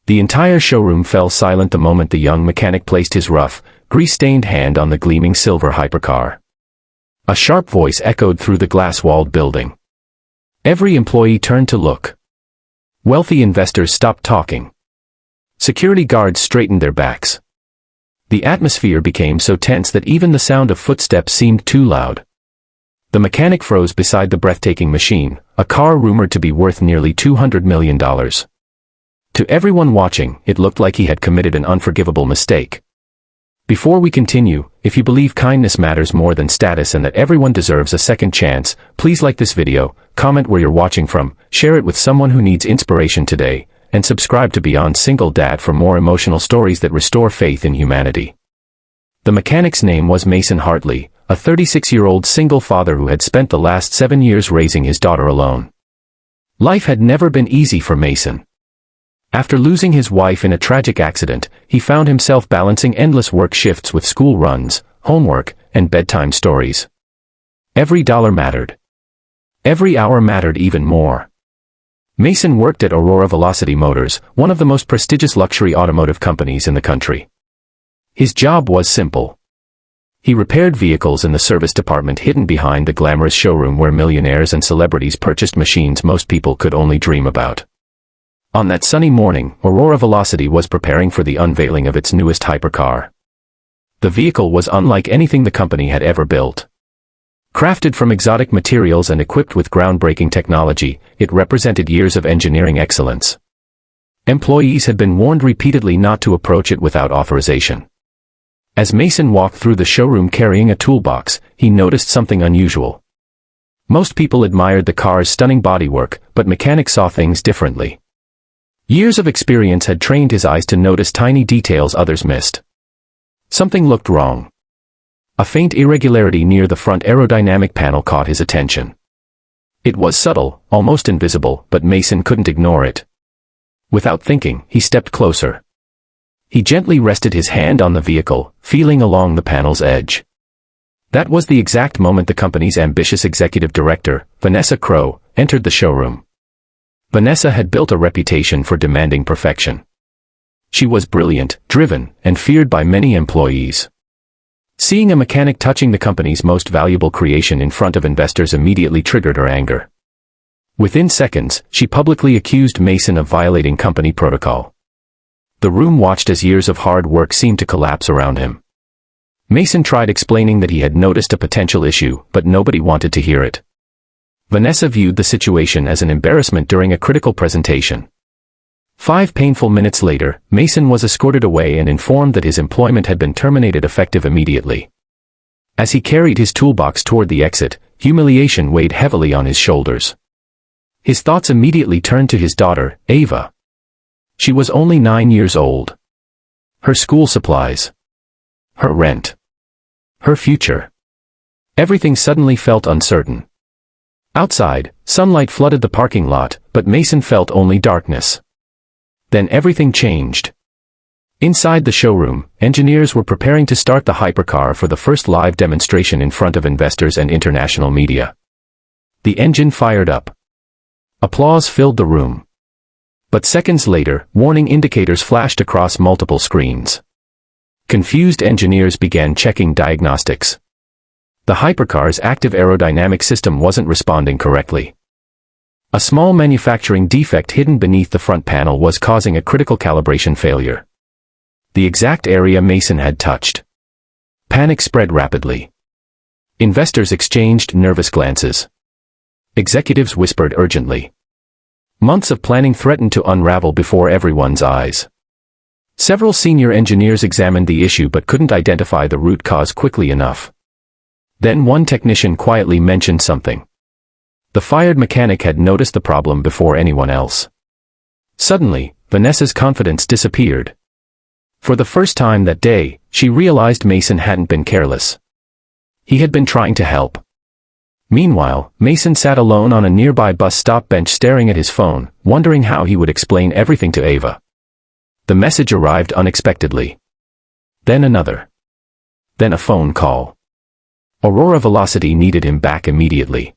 The entire showroom fell silent the moment the young mechanic placed his rough, grease-stained hand on the gleaming silver hypercar. A sharp voice echoed through the glass-walled building. Every employee turned to look. Wealthy investors stopped talking. Security guards straightened their backs. The atmosphere became so tense that even the sound of footsteps seemed too loud. The mechanic froze beside the breathtaking machine, a car rumored to be worth nearly $200 million. To everyone watching, it looked like he had committed an unforgivable mistake. Before we continue, if you believe kindness matters more than status and that everyone deserves a second chance, please like this video, comment where you're watching from, share it with someone who needs inspiration today, and subscribe to Beyond Single Dad for more emotional stories that restore faith in humanity. The mechanic's name was Mason Hartley, a 36-year-old single father who had spent the last 7 years raising his daughter alone. Life had never been easy for Mason. After losing his wife in a tragic accident, he found himself balancing endless work shifts with school runs, homework, and bedtime stories. Every dollar mattered. Every hour mattered even more. Mason worked at Aurora Velocity Motors, one of the most prestigious luxury automotive companies in the country. His job was simple. He repaired vehicles in the service department hidden behind the glamorous showroom where millionaires and celebrities purchased machines most people could only dream about. On that sunny morning, Aurora Velocity was preparing for the unveiling of its newest hypercar. The vehicle was unlike anything the company had ever built. Crafted from exotic materials and equipped with groundbreaking technology, it represented years of engineering excellence. Employees had been warned repeatedly not to approach it without authorization. As Mason walked through the showroom carrying a toolbox, he noticed something unusual. Most people admired the car's stunning bodywork, but mechanics saw things differently. Years of experience had trained his eyes to notice tiny details others missed. Something looked wrong. A faint irregularity near the front aerodynamic panel caught his attention. It was subtle, almost invisible, but Mason couldn't ignore it. Without thinking, he stepped closer. He gently rested his hand on the vehicle, feeling along the panel's edge. That was the exact moment the company's ambitious executive director, Vanessa Crowe, entered the showroom. Vanessa had built a reputation for demanding perfection. She was brilliant, driven, and feared by many employees. Seeing a mechanic touching the company's most valuable creation in front of investors immediately triggered her anger. Within seconds, she publicly accused Mason of violating company protocol. The room watched as years of hard work seemed to collapse around him. Mason tried explaining that he had noticed a potential issue, but nobody wanted to hear it. Vanessa viewed the situation as an embarrassment during a critical presentation. 5 painful minutes later, Mason was escorted away and informed that his employment had been terminated effective immediately. As he carried his toolbox toward the exit, humiliation weighed heavily on his shoulders. His thoughts immediately turned to his daughter, Ava. She was only 9 years old. Her school supplies. Her rent. Her future. Everything suddenly felt uncertain. Outside, sunlight flooded the parking lot, but Mason felt only darkness. Then everything changed. Inside the showroom, engineers were preparing to start the hypercar for the first live demonstration in front of investors and international media. The engine fired up. Applause filled the room. But seconds later, warning indicators flashed across multiple screens. Confused engineers began checking diagnostics. The hypercar's active aerodynamic system wasn't responding correctly. A small manufacturing defect hidden beneath the front panel was causing a critical calibration failure. The exact area Mason had touched. Panic spread rapidly. Investors exchanged nervous glances. Executives whispered urgently. Months of planning threatened to unravel before everyone's eyes. Several senior engineers examined the issue but couldn't identify the root cause quickly enough. Then one technician quietly mentioned something. The fired mechanic had noticed the problem before anyone else. Suddenly, Vanessa's confidence disappeared. For the first time that day, she realized Mason hadn't been careless. He had been trying to help. Meanwhile, Mason sat alone on a nearby bus stop bench staring at his phone, wondering how he would explain everything to Ava. The message arrived unexpectedly. Then another. Then a phone call. Aurora Velocity needed him back immediately.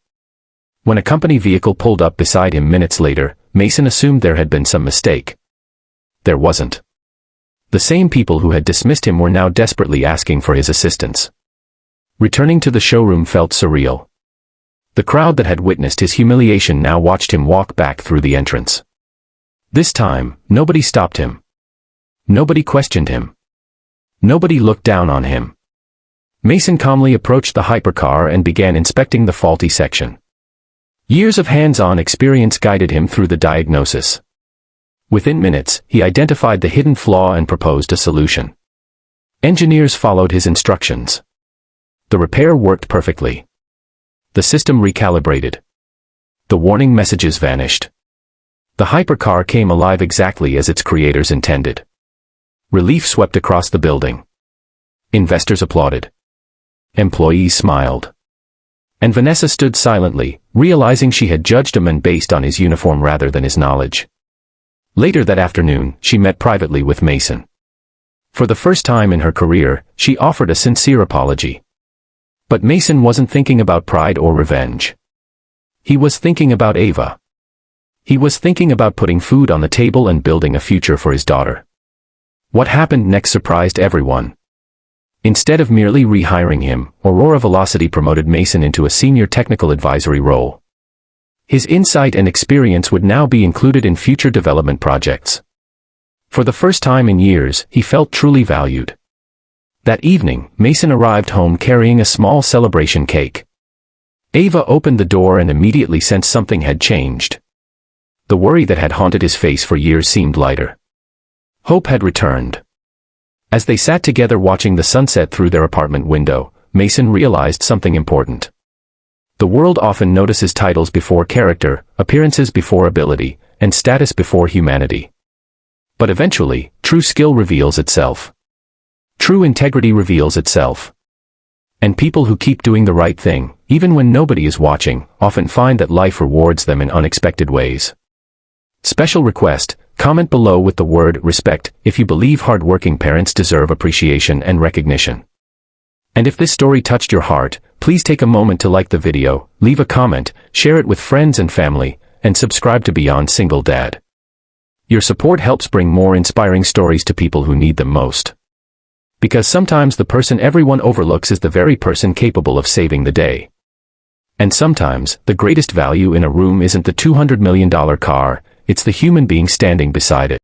When a company vehicle pulled up beside him minutes later, Mason assumed there had been some mistake. there wasn't. The same people who had dismissed him were now desperately asking for his assistance. Returning to the showroom felt surreal. The crowd that had witnessed his humiliation now watched him walk back through the entrance. This time, nobody stopped him. Nobody questioned him. Nobody looked down on him. Mason calmly approached the hypercar and began inspecting the faulty section. Years of hands-on experience guided him through the diagnosis. Within minutes, he identified the hidden flaw and proposed a solution. Engineers followed his instructions. The repair worked perfectly. The system recalibrated. The warning messages vanished. The hypercar came alive exactly as its creators intended. Relief swept across the building. Investors applauded. Employees smiled. And Vanessa stood silently, realizing she had judged a man based on his uniform rather than his knowledge. Later that afternoon, she met privately with Mason. For the first time in her career, she offered a sincere apology. But Mason wasn't thinking about pride or revenge. He was thinking about Ava. He was thinking about putting food on the table and building a future for his daughter. What happened next surprised everyone. Instead of merely rehiring him, Aurora Velocity promoted Mason into a senior technical advisory role. His insight and experience would now be included in future development projects. For the first time in years, he felt truly valued. That evening, Mason arrived home carrying a small celebration cake. Ava opened the door and immediately sensed something had changed. The worry that had haunted his face for years seemed lighter. Hope had returned. As they sat together watching the sunset through their apartment window, Mason realized something important. The world often notices titles before character, appearances before ability, and status before humanity. But eventually, true skill reveals itself. True integrity reveals itself. And people who keep doing the right thing, even when nobody is watching, often find that life rewards them in unexpected ways. Special request, comment below with the word respect if you believe hardworking parents deserve appreciation and recognition. And if this story touched your heart, please take a moment to like the video, leave a comment, share it with friends and family, and subscribe to Beyond Single Dad. Your support helps bring more inspiring stories to people who need them most. Because sometimes the person everyone overlooks is the very person capable of saving the day. And sometimes, the greatest value in a room isn't the $200 million car, it's the human being standing beside it.